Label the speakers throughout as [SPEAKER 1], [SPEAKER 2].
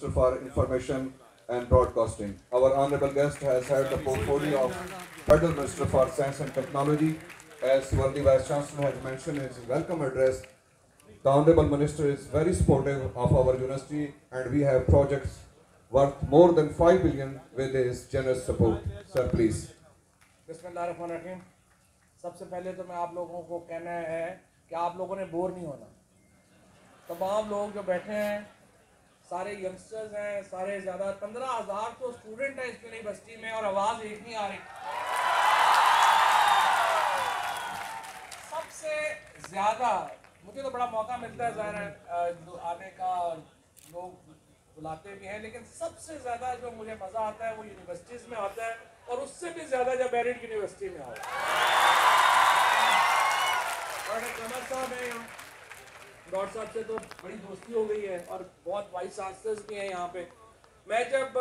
[SPEAKER 1] for Information and Broadcasting. Our honorable guest has had the portfolio of Federal Minister for Science and Technology. As Worthy Vice Chancellor has mentioned in his welcome address, the Honorable Minister is very supportive of our university and we have projects worth more than 5 billion with his generous support. Sir, please.
[SPEAKER 2] बिस्मिल्लाहिर्रहमानिर्रहीम। सबसे पहले तो मैं आप लोगों को कहना है कि आप लोगों ने बोर नहीं होना। तमाम लोग जो बैठे हैं सारे यंगस्टर्स हैं, सारे ज़्यादा 15,000 तो स्टूडेंट हैं इस यूनिवर्सिटी में और आवाज़ एक नहीं आ रही। सबसे ज़्यादा मुझे तो बड़ा मौका मिलता है ज़ाहिर है आने का, लोग बुलाते भी हैं, लेकिन सबसे ज़्यादा जो मुझे मज़ा आता है वो यूनिवर्सिटीज़ में आता है और उससे भी ज़्यादा जब मेरिट यूनिवर्सिटी में आता है। कमर साहब हैं यहाँ, डॉक्टर साहब से तो बड़ी दोस्ती हो गई है और बहुत वाइस चांसलर्स भी हैं यहाँ पे। मैं जब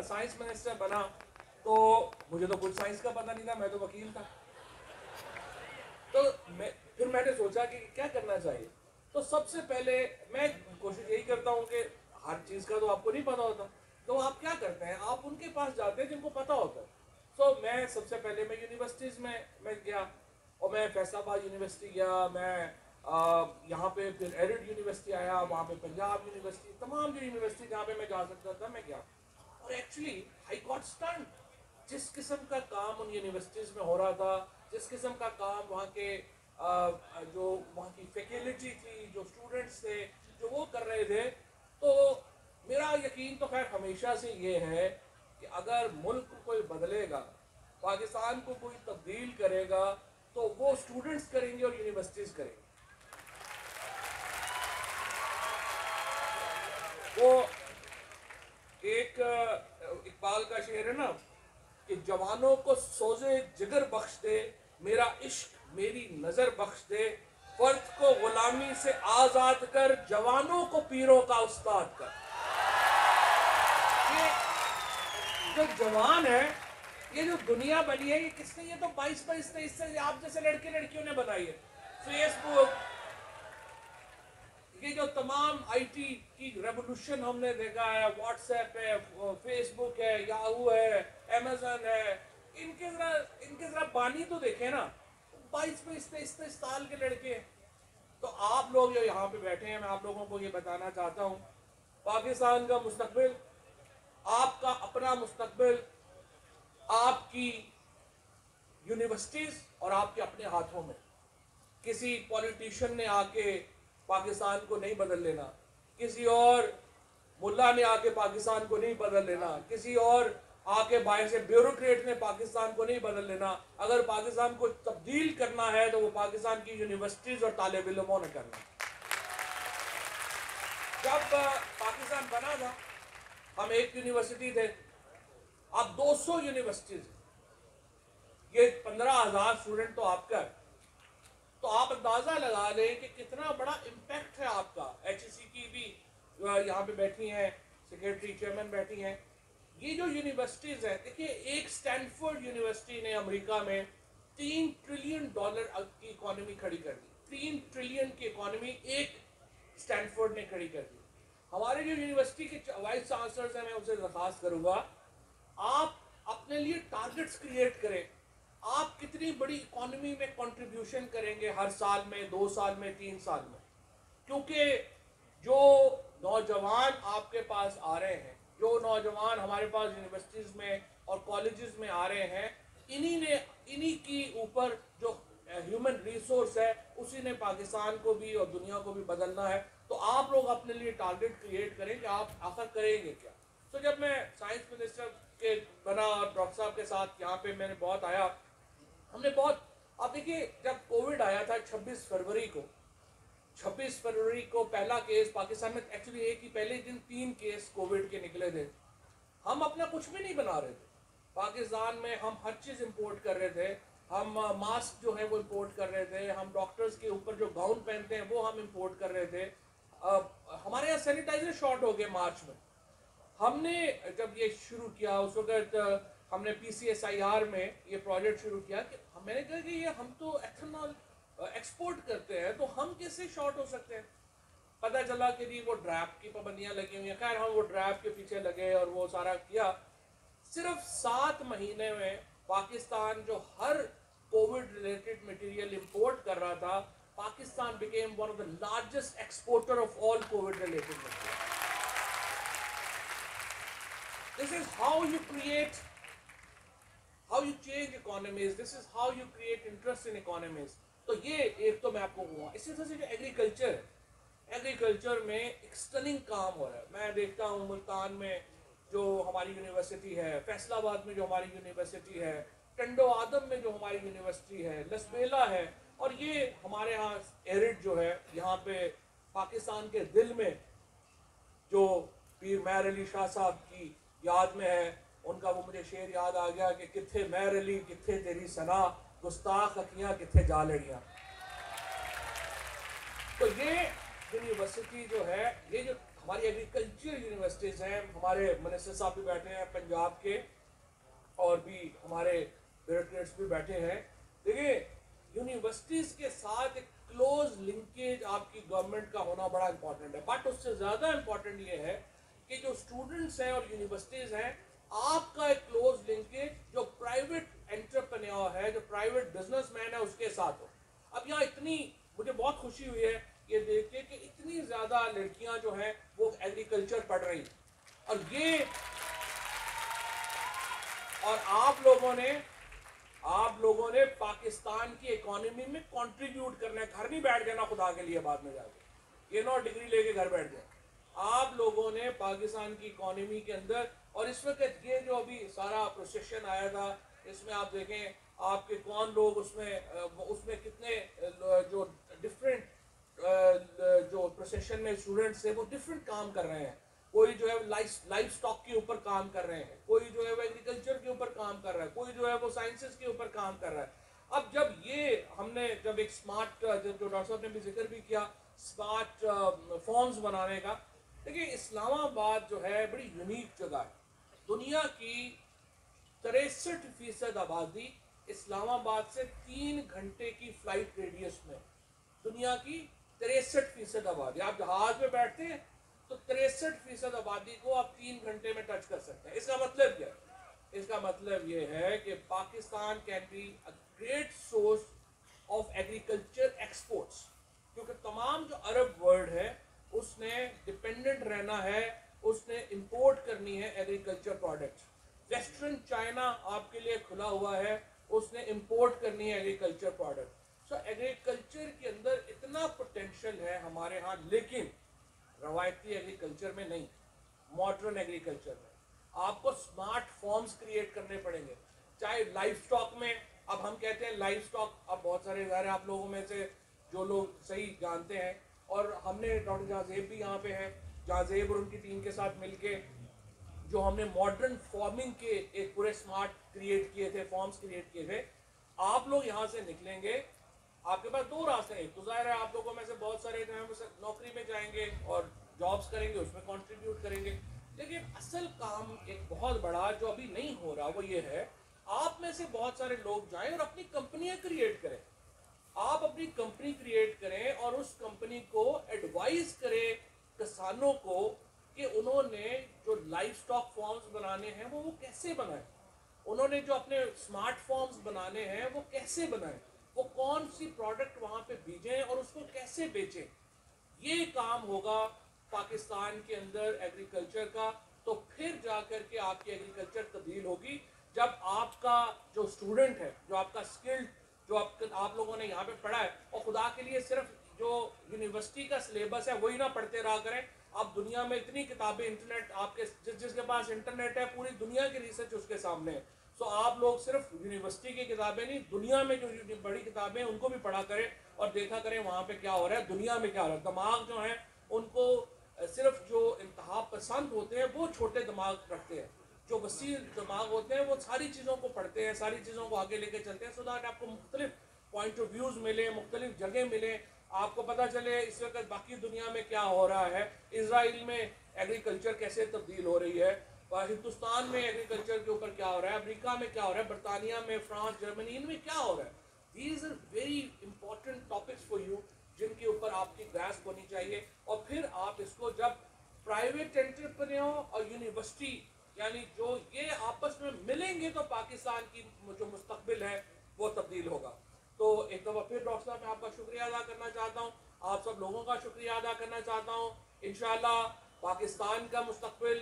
[SPEAKER 2] साइंस मिनिस्टर बना तो मुझे तो कुछ साइंस का पता नहीं था, मैं तो वकील था। तो फिर मैंने सोचा कि क्या करना चाहिए। तो सबसे पहले मैं कोशिश यही करता हूँ कि हर चीज़ का तो आपको नहीं पता होता, तो आप क्या करते हैं, आप उनके पास जाते हैं जिनको पता होता है। तो मैं सबसे पहले मैं यूनिवर्सिटीज़ में गया और मैं फैसलाबाद यूनिवर्सिटी गया, मैं यहाँ पे फिर एरिड यूनिवर्सिटी आया, वहाँ पे पंजाब यूनिवर्सिटी, तमाम जो यूनिवर्सिटी जहाँ पे मैं जा सकता था मैं गया। और एक्चुअली आई गॉट स्टन्ड जिस किस्म का काम उन यूनिवर्सिटीज़ में हो रहा था, जिस किस्म का काम वहाँ के जो वहाँ की फैकल्टी थी, जो स्टूडेंट्स थे जो वो कर रहे थे। तो मेरा यकीन तो खैर हमेशा से ये है कि अगर मुल्क कोई बदलेगा, पाकिस्तान को कोई तब्दील करेगा, तो वो स्टूडेंट्स करेंगे और यूनिवर्सिटीज़ करेंगे। वो एक इकबाल का शेर है ना कि जवानों को सोजे जिगर बख्श दे, मेरा इश्क मेरी नजर बख्श दे, फर्द को गुलामी से आजाद कर, जवानों को पीरों का उस्ताद कर। ये जो जवान है, ये जो दुनिया बनी है, ये किसने, ये तो 22-23 से आप जैसे लड़के लड़कियों ने बनाई है। फेसबुक, ये जो तमाम आईटी की रेवोल्यूशन हमने देखा है, व्हाट्सएप है, फेसबुक है, याहू है, अमेजन है, इनके जरा बानी तो देखें ना, 22-23 साल के लड़के। तो आप लोग जो यहाँ पे बैठे हैं, मैं आप लोगों को ये बताना चाहता हूँ, पाकिस्तान का मुस्तकबिल, आपका अपना मुस्तकबिल, आपकी यूनिवर्सिटीज और आपके अपने हाथों में। किसी पॉलिटिशियन ने आके पाकिस्तान को नहीं बदल लेना, किसी और मुल्ला ने आके पाकिस्तान को नहीं बदल लेना, किसी और आके बाहर से ब्यूरोक्रेट ने पाकिस्तान को नहीं बदल लेना। अगर पाकिस्तान को तब्दील करना है तो वो पाकिस्तान की यूनिवर्सिटीज और तालिब इल्मों ने करना। जब पाकिस्तान बना था हम एक यूनिवर्सिटी थे, अब 200 यूनिवर्सिटीज, ये 15,000 स्टूडेंट तो आपका है। तो आप अंदाजा लगा लें कि कितना बड़ा इम्पैक्ट है आपका। HEC की भी यहाँ पे बैठी हैं, सेक्रेटरी चेयरमैन बैठी हैं। ये जो यूनिवर्सिटीज हैं, देखिए एक स्टैनफोर्ड यूनिवर्सिटी ने अमेरिका में $3 ट्रिलियन की इकोनॉमी खड़ी कर दी। 3 ट्रिलियन की इकोनॉमी एक स्टैनफोर्ड ने खड़ी कर दी। हमारे जो यूनिवर्सिटी के वाइस चांसलर्स हैं, मैं उनसे दरख्वास्त करूँगा, आप अपने लिए टारगेट्स क्रिएट करें। आप कितनी बड़ी इकोनॉमी में कंट्रीब्यूशन करेंगे हर साल में, 2 साल में, 3 साल में। क्योंकि जो नौजवान आपके पास आ रहे हैं, जो नौजवान हमारे पास यूनिवर्सिटीज़ में और कॉलेजेस में आ रहे हैं, इन्हीं की ऊपर जो ह्यूमन रिसोर्स है, उसी ने पाकिस्तान को भी और दुनिया को भी बदलना है। तो आप लोग अपने लिए टारगेट क्रिएट करें कि आप आखिर करेंगे क्या। तो जब मैं साइंस मिनिस्टर के बना और डॉक्टर साहब के साथ यहाँ पे मैंने बहुत आया, हमने बहुत, आप देखिए जब कोविड आया था 26 फरवरी को पहला केस पाकिस्तान में, एक्चुअली एक ही पहले दिन 3 केस कोविड के निकले थे। हम अपना कुछ भी नहीं बना रहे थे पाकिस्तान में, हम हर चीज़ इंपोर्ट कर रहे थे। हम मास्क जो है वो इंपोर्ट कर रहे थे, हम डॉक्टर्स के ऊपर जो गाउन पहनते हैं वो हम इंपोर्ट कर रहे थे। हमारे यहाँ सैनिटाइजर शॉर्ट हो गए मार्च में। हमने जब ये शुरू किया उस वक्त हमने PCSIR में ये प्रोजेक्ट शुरू किया कि मैंने कहा कि ये हम तो एथेनॉल एक्सपोर्ट करते हैं, तो हम कैसे शॉर्ट हो सकते हैं। पता चला कि जी वो ड्रैप की पाबंदियां लगी हुई हैं। खैर हम वो ड्रैप के पीछे लगे और वो सारा किया। सिर्फ 7 महीने में पाकिस्तान जो हर कोविड रिलेटेड मटेरियल इंपोर्ट कर रहा था, Pakistan became one of the largest exporter of all Covid related material. This is how you create, how you change economies, this is how you create interest in economies. तो ये एक तो मैं आपको कहूँगा। इसी तरह से जो एग्रीकल्चर है, एग्रीकल्चर में एक स्टनिंग काम हो रहा है। मैं देखता हूँ मुल्तान में जो हमारी यूनिवर्सिटी है, फैसलाबाद में जो हमारी यूनिवर्सिटी है, टंडो आदम में जो हमारी यूनिवर्सिटी है, लसबेला है, और ये हमारे यहाँ एरिड जो है, यहाँ पे पाकिस्तान के दिल में जो पीर मैर अली शाह साहब की याद में है, उनका वो मुझे शेर याद आ गया कि किथे मैर अली किथे तेरी सना, गुस्ताख अखियाँ किथे जा लड़ियाँ। तो ये यूनिवर्सिटी जो है, ये जो हमारी एग्रीकल्चर यूनिवर्सिटीज हैं, हमारे मिनिस्टर साहब भी बैठे हैं पंजाब के, और भी हमारे ब्यूरोक्रेट्स भी बैठे हैं। देखिए यूनिवर्सिटीज के साथ एक क्लोज लिंकेज आपकी गवर्नमेंट का होना बड़ा इंपॉर्टेंट है। बट उससे ज़्यादा इंपॉर्टेंट ये है कि जो स्टूडेंट्स हैं और यूनिवर्सिटीज़ हैं, आपका एक क्लोज लिंकेज जो प्राइवेट एंटरप्रेन्योर है, जो प्राइवेट बिजनेसमैन है, उसके साथ हो। अब यहाँ इतनी मुझे बहुत खुशी हुई है ये देख के कि इतनी ज़्यादा लड़कियां जो हैं वो एग्रीकल्चर पढ़ रही, और ये और आप लोगों ने पाकिस्तान की इकोनॉमी में कंट्रीब्यूट करना है। घर नहीं बैठ जाना खुदा के लिए बाद में जाके, ये 9 डिग्री लेके घर बैठ जाए। आप लोगों ने पाकिस्तान की इकोनॉमी के अंदर, और इस वक्त ये जो अभी सारा प्रोसेशन आया था, इसमें आप देखें आपके कौन लोग उसमें कितने जो डिफरेंट जो प्रोसेशन में स्टूडेंट्स है वो डिफरेंट काम कर रहे हैं। कोई जो है लाइफ स्टॉक के ऊपर काम कर रहे हैं, कोई जो है वो एग्रीकल्चर के ऊपर काम कर रहा है, कोई जो है वो साइंसेस के ऊपर काम कर रहा है। अब जब हमने एक स्मार्ट, जो डॉक्टर साहब ने भी जिक्र भी किया, स्मार्ट फॉर्म्स बनाने का। देखिए इस्लामाबाद जो है बड़ी यूनिक जगह है। दुनिया की 63% आबादी इस्लामाबाद से 3 घंटे की फ्लाइट रेडियस में, दुनिया की 63% आबादी। आप जहाज में बैठते हैं तो 63% आबादी को आप 3 घंटे में टच कर सकते हैं। इसका मतलब क्या है? इसका मतलब ये है कि Pakistan can be a great source of agriculture exports, क्योंकि तमाम जो अरब वर्ल्ड है उसने डिपेंडेंट रहना है, उसने इंपोर्ट करनी है एग्रीकल्चर प्रोडक्ट्स। वेस्टर्न चाइना आपके लिए खुला हुआ है, उसने इंपोर्ट करनी है एग्रीकल्चर प्रोडक्ट। सो एग्रीकल्चर के अंदर इतना पोटेंशियल है हमारे यहाँ, लेकिन रवायती एग्रीकल्चर में नहीं, मॉडर्न एग्रीकल्चर में आपको स्मार्ट फॉर्म्स क्रिएट करने पड़ेंगे। चाहे लाइफ स्टॉक में, अब हम कहते हैं लाइफ स्टॉक, अब बहुत सारे ज़ाहिर आप लोगों में से जो लोग सही जानते हैं, और हमने डॉक्टर जाजेब भी यहाँ पे हैं, जाजेब और उनकी टीम के साथ मिलके जो हमने मॉडर्न फार्मिंग के एक पूरे स्मार्ट क्रिएट किए थे, फॉर्म्स क्रिएट किए थे। आप लोग यहाँ से निकलेंगे, आपके पास 2 रास्ते हैं। तो जाहिर है आप लोगों में से बहुत सारे जो है नौकरी में जाएंगे और जॉब्स करेंगे, उसमें कंट्रीब्यूट करेंगे। लेकिन असल काम एक बहुत बड़ा जो अभी नहीं हो रहा वो ये है, आप में से बहुत सारे लोग जाएं और अपनी कंपनियां क्रिएट करें। आप अपनी कंपनी क्रिएट करें और उस कंपनी को एडवाइस करें किसानों को कि उन्होंने जो लाइफ स्टॉक फॉर्म्स बनाने हैं वो कैसे बनाएं, उन्होंने जो अपने स्मार्ट फॉर्म्स बनाने हैं वो कैसे बनाएं, वो कौन सी प्रोडक्ट वहां पे बीजें और उसको कैसे बेचें। ये काम होगा पाकिस्तान के अंदर एग्रीकल्चर का। तो फिर जाकर के आपकी एग्रीकल्चर तब्दील होगी, जब आपका जो स्टूडेंट है, जो आपका स्किल्ड, जो आप लोगों ने यहाँ पे पढ़ा है, और खुदा के लिए सिर्फ जो यूनिवर्सिटी का सिलेबस है वही ना पढ़ते रहा करें। अब दुनिया में इतनी किताबें, इंटरनेट, आपके जिसके पास इंटरनेट है, पूरी दुनिया की रिसर्च उसके सामने है। सो आप लोग सिर्फ यूनिवर्सिटी की किताबें नहीं, दुनिया में जो बड़ी किताबें हैं उनको भी पढ़ा करें और देखा करें वहाँ पे क्या हो रहा है, दुनिया में क्या हो रहा है। दिमाग जो है उनको सिर्फ जो इंतहा पसंद होते हैं वो छोटे दिमाग रखते हैं, जो वसी दिमाग होते हैं वो सारी चीज़ों को पढ़ते हैं, सारी चीज़ों को आगे लेके चलते हैं, सो दैट आपको मुख्तलिफ पॉइंट ऑफ व्यूज़ मिले, मुख्तलिफ जगह मिले, आपको पता चले इस वक्त बाकी दुनिया में क्या हो रहा है। इजराइल में एग्रीकल्चर कैसे तब्दील हो रही है, हिंदुस्तान में एग्रीकल्चर के ऊपर क्या हो रहा है, अमेरिका में क्या हो रहा है, बरतानिया में, फ्रांस, जर्मनी, इनमें क्या हो रहा है। These are very important topics for you जिनके ऊपर आपकी ग्रास्प होनी चाहिए, और फिर आप इसको जब प्राइवेट एंटरप्रेन्योर और यूनिवर्सिटी यानी जो ये आपस में मिलेंगे तो पाकिस्तान की जो मुस्तकबिल है वो तब्दील होगा। तो एक दफ़ा फिर डॉक्टर साहब मैं आपका शुक्रिया अदा करना चाहता हूँ, आप सब लोगों का शुक्रिया अदा करना चाहता हूँ। इंशाल्लाह पाकिस्तान का मुस्तकबिल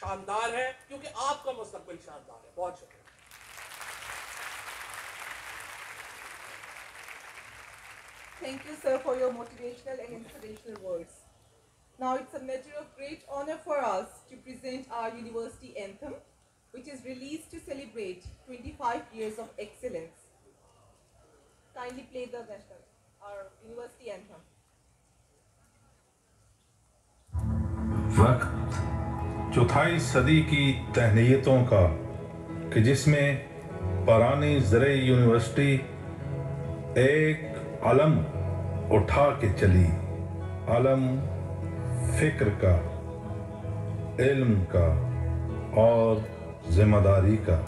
[SPEAKER 2] शानदार है क्योंकि आपका मुस्तकबिल शानदार है। बहुत शुक्रिया।
[SPEAKER 3] Thank you, sir, for your motivational and inspirational words. Now it's a matter of great honor for us to present our university anthem, which is released to celebrate 25 years of excellence. Kindly play the national, our university anthem.
[SPEAKER 4] वक्त चौथाई सदी की तहनीयतों का कि जिसमें परानी ज़रे university एक अलम उठा के चली, अलम फिक्र का, इल्म का और जिम्मेदारी का।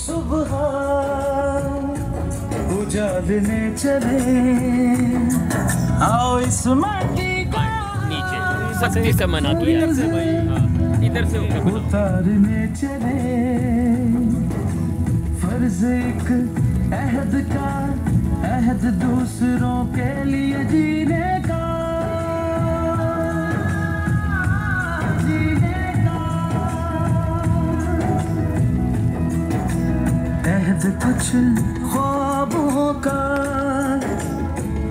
[SPEAKER 5] सुबह उजालने चले, आओ इस माटी का
[SPEAKER 6] नीचे सख्ती से मना किया इधर से भाई, हाँ इधर से
[SPEAKER 5] उतारने चले, फर्ज एक अहद का, अहद दूसरों के लिए जीने का, अहद कुछ ख्वाबों का,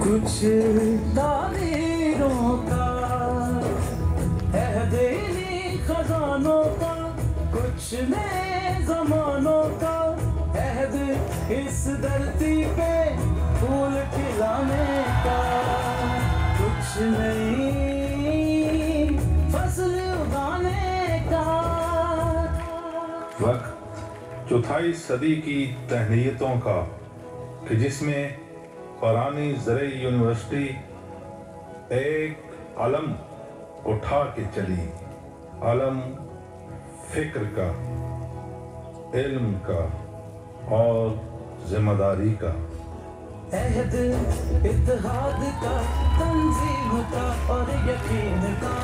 [SPEAKER 5] कुछ तारीरों का, अहद इन्हीं खजानों का, कुछ नए जमानों का, अहद इस धरती पे फूल खिलाने का, कुछ नई फसल उगाने का।
[SPEAKER 4] वक्त चौथाई सदी की तहनीयतों का कि जिसमें परानी ज़रे यूनिवर्सिटी एक अलम उठा के चली, अलम फिक्र का, इल्म का और जिम्मेदारी का।
[SPEAKER 5] अहद इत्तेहाद का, तंजीम का और यकीन का,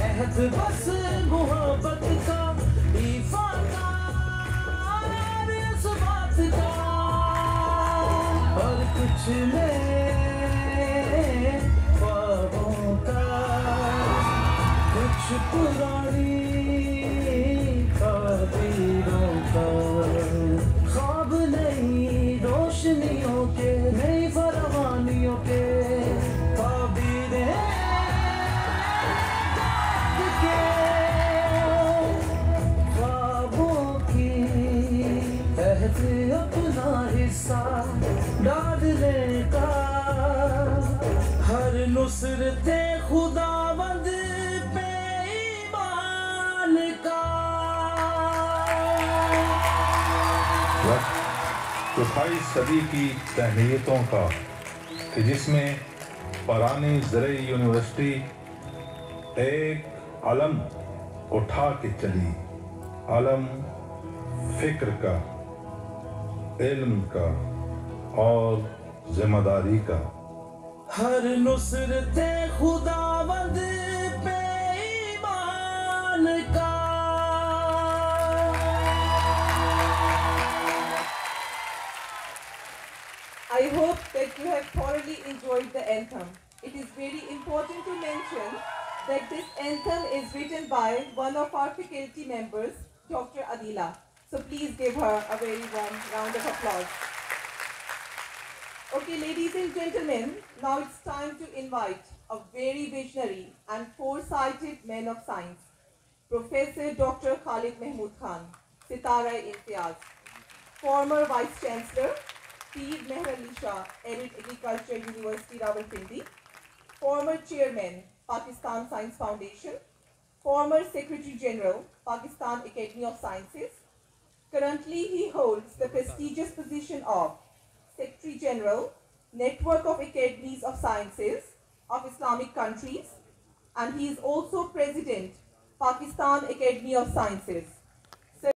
[SPEAKER 5] अहद बस मोहब्बत का, ईफा का और इस बात का, और कुछ नए ख्वाबों का, कुछ पुरानी तारीरों का, ख्वाब नई रोशनियों के, नई फरमानियों के, ताबीरें के ख्वाबों की, अहद अपना हिस्सा डालने का, हर नुसरते खुदावंद पे ईमान का।
[SPEAKER 4] चौथाई सदी की तहनीयतों का कि जिसमें परानी ज़रे यूनिवर्सिटी एक अलम उठा के चली, अलम फिक्र का, इल्म का और जिम्मेदारी का।
[SPEAKER 5] हर नुसरते खुदावंद पे ईमान का।
[SPEAKER 3] I hope that you have thoroughly enjoyed the anthem. It is very important to mention that this anthem is written by one of our faculty members, Dr. Adila. So please give her a very warm round of applause. Okay, ladies and gentlemen, now it's time to invite a very visionary and foresighted man of science, Professor Dr. Khalid Mahmood Khan, Sitara-e-Imtiaz, former Vice Chancellor, Peer Meher Ali Shah, Arid Agriculture University, Rawalpindi, former Chairman, Pakistan Science Foundation, former Secretary General, Pakistan Academy of Sciences. Currently, he holds the prestigious position of Secretary General, Network of Academies of Sciences, of Islamic countries, and he is also President, Pakistan Academy of Sciences.